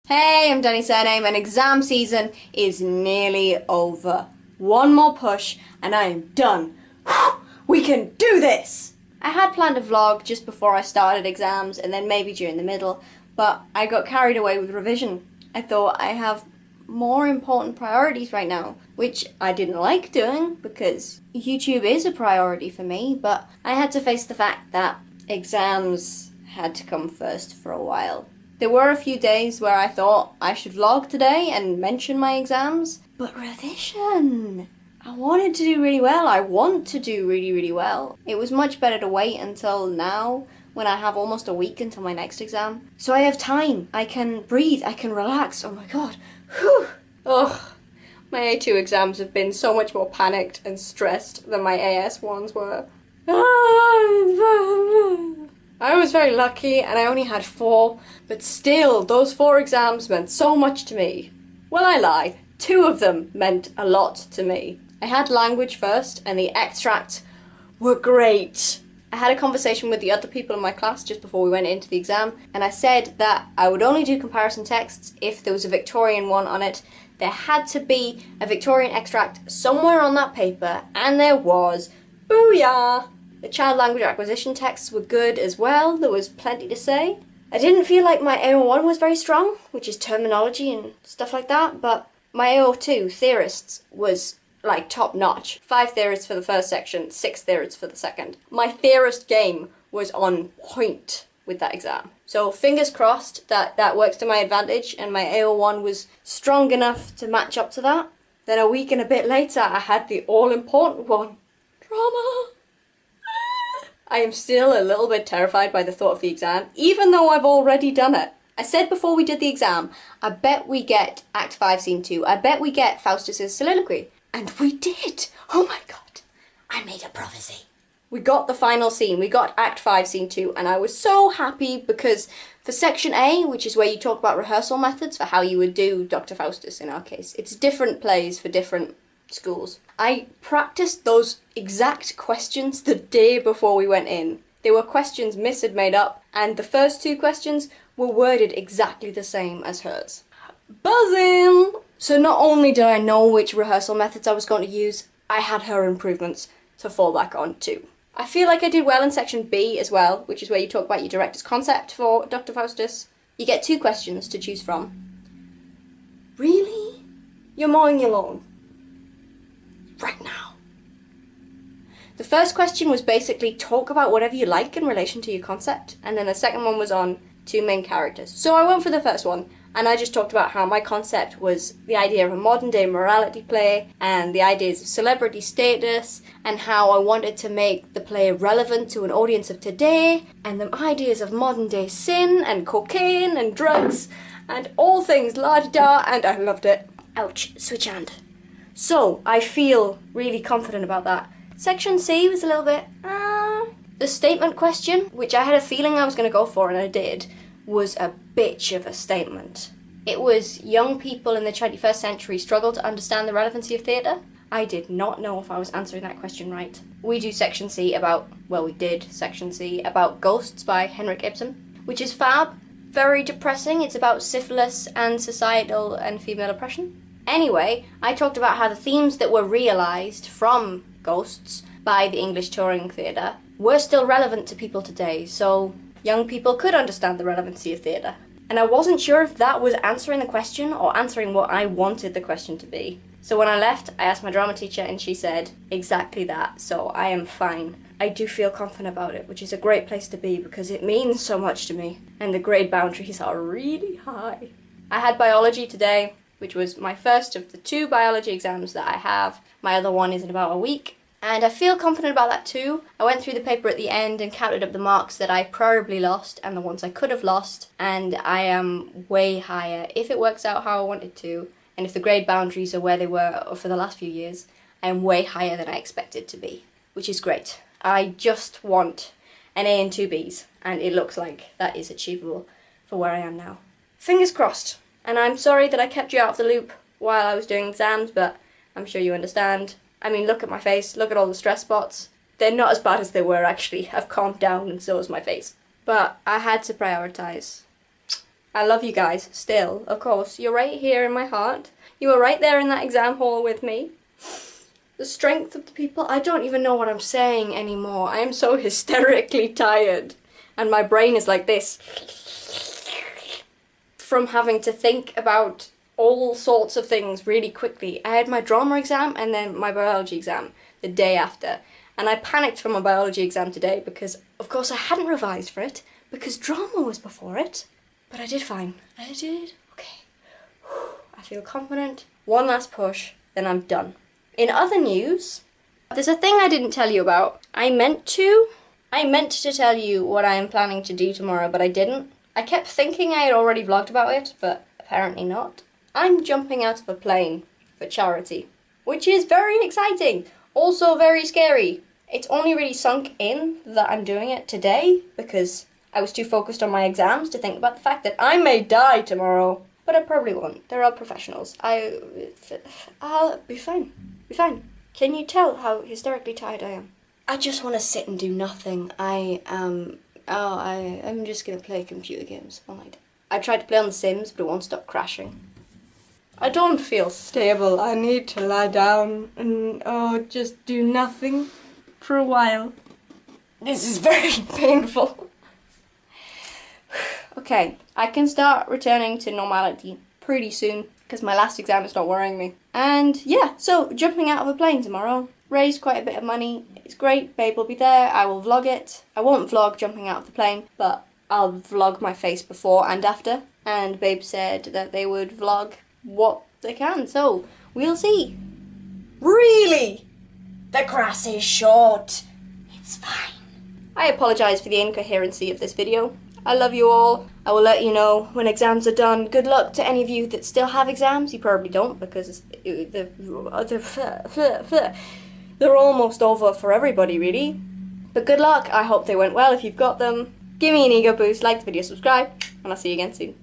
Hey, I'm DaniSurname and exam season is nearly over. One more push and I am done. We can do this! I had planned a vlog just before I started exams and then maybe during the middle, but I got carried away with revision. I thought I have more important priorities right now, which I didn't like doing because YouTube is a priority for me, but I had to face the fact that exams had to come first for a while. There were a few days where I thought I should vlog today and mention my exams, but revision! I wanted to do really well. I want to do really well. It was much better to wait until now when I have almost a week until my next exam. So I have time. I can breathe. I can relax. Oh my god. Whew. Ugh. My A2 exams have been so much more panicked and stressed than my AS ones were. I was very lucky and I only had 4, but still, those 4 exams meant so much to me. Well, I lie. 2 of them meant a lot to me. I had language first and the extracts were great. I had a conversation with the other people in my class just before we went into the exam, and I said that I would only do comparison texts if there was a Victorian one on it. There had to be a Victorian extract somewhere on that paper, and there was. Booyah! The child language acquisition texts were good as well. There was plenty to say. I didn't feel like my AO1 was very strong, which is terminology and stuff like that, but my AO2, theorists, was like top notch. 5 theorists for the first section, 6 theorists for the second. My theorist game was on point with that exam. So fingers crossed that that works to my advantage and my AO1 was strong enough to match up to that. Then a week and a bit later I had the all-important one. Drama! I am still a little bit terrified by the thought of the exam, even though I've already done it. I said before we did the exam, I bet we get Act 5, Scene 2. I bet we get Faustus's soliloquy. And we did! Oh my god. I made a prophecy. We got the final scene. We got Act 5, Scene 2, and I was so happy because for Section A, which is where you talk about rehearsal methods for how you would do Dr. Faustus in our case, it's different plays for different schools. I practiced those exact questions the day before we went in. They were questions Miss had made up, and the first 2 questions were worded exactly the same as hers. Buzzing! So not only did I know which rehearsal methods I was going to use, I had her improvements to fall back on too. I feel like I did well in Section B as well, which is where you talk about your director's concept for Dr. Faustus. You get 2 questions to choose from. Really? You're mowing your lawn? Right now. The first question was basically talk about whatever you like in relation to your concept, and then the second one was on 2 main characters. So I went for the first one, and I just talked about how my concept was the idea of a modern day morality play, and the ideas of celebrity status, and how I wanted to make the play relevant to an audience of today, and the ideas of modern day sin, and cocaine, and drugs, and all things la-di-da, and I loved it. Ouch, switch hand. So, I feel really confident about that. Section C was a little bit, The statement question, which I had a feeling I was going to go for and I did, was a bitch of a statement. It was young people in the 21st century struggle to understand the relevancy of theatre. I did not know if I was answering that question right. We did Section C about Ghosts by Henrik Ibsen, which is fab, very depressing. It's about syphilis and societal and female oppression. Anyway, I talked about how the themes that were realised from Ghosts by the English touring theatre were still relevant to people today, so young people could understand the relevancy of theatre. And I wasn't sure if that was answering the question or answering what I wanted the question to be. So when I left, I asked my drama teacher and she said exactly that, so I am fine. I do feel confident about it, which is a great place to be because it means so much to me, and the grade boundaries are really high. I had biology today, which was my first of the 2 biology exams that I have. My other one is in about a week, and I feel confident about that too. I went through the paper at the end and counted up the marks that I probably lost and the ones I could have lost, and I am way higher if it works out how I want it to, and if the grade boundaries are where they were for the last few years. I am way higher than I expected to be, which is great. I just want an A and 2 Bs, and it looks like that is achievable for where I am now. Fingers crossed. And I'm sorry that I kept you out of the loop while I was doing exams, but I'm sure you understand. I mean, look at my face, look at all the stress spots. They're not as bad as they were actually. I've calmed down and so has my face. But I had to prioritise. I love you guys still, of course. You're right here in my heart. You were right there in that exam hall with me. The strength of the people. I don't even know what I'm saying anymore. I am so hysterically tired. And my brain is like this. From having to think about all sorts of things really quickly. I had my drama exam and then my biology exam the day after. And I panicked for my biology exam today because, of course, I hadn't revised for it because drama was before it. But I did fine. I did okay. I feel confident. One last push, then I'm done. In other news, there's a thing I didn't tell you about. I meant to tell you what I am planning to do tomorrow, but I didn't. I kept thinking I had already vlogged about it, but apparently not. I'm jumping out of a plane for charity, which is very exciting, also very scary. It's only really sunk in that I'm doing it today because I was too focused on my exams to think about the fact that I may die tomorrow. But I probably won't. They're all professionals. I'll be fine. Be fine. Can you tell how hysterically tired I am? I just want to sit and do nothing. I'm just gonna play computer games all night. I tried to play on The Sims, but it won't stop crashing. I don't feel stable. I need to lie down and just do nothing for a while. This is very painful. Okay, I can start returning to normality pretty soon because my last exam is not worrying me. And yeah, so jumping out of a plane tomorrow. Raised quite a bit of money. It's great. Babe will be there. I will vlog it. I won't vlog jumping out of the plane, but I'll vlog my face before and after. And Babe said that they would vlog what they can, so we'll see. Really? The grass is short. It's fine. I apologise for the incoherency of this video. I love you all. I will let you know when exams are done. Good luck to any of you that still have exams. You probably don't because they're almost over for everybody, really. But good luck. I hope they went well if you've got them. Give me an ego boost, like the video, subscribe, and I'll see you again soon.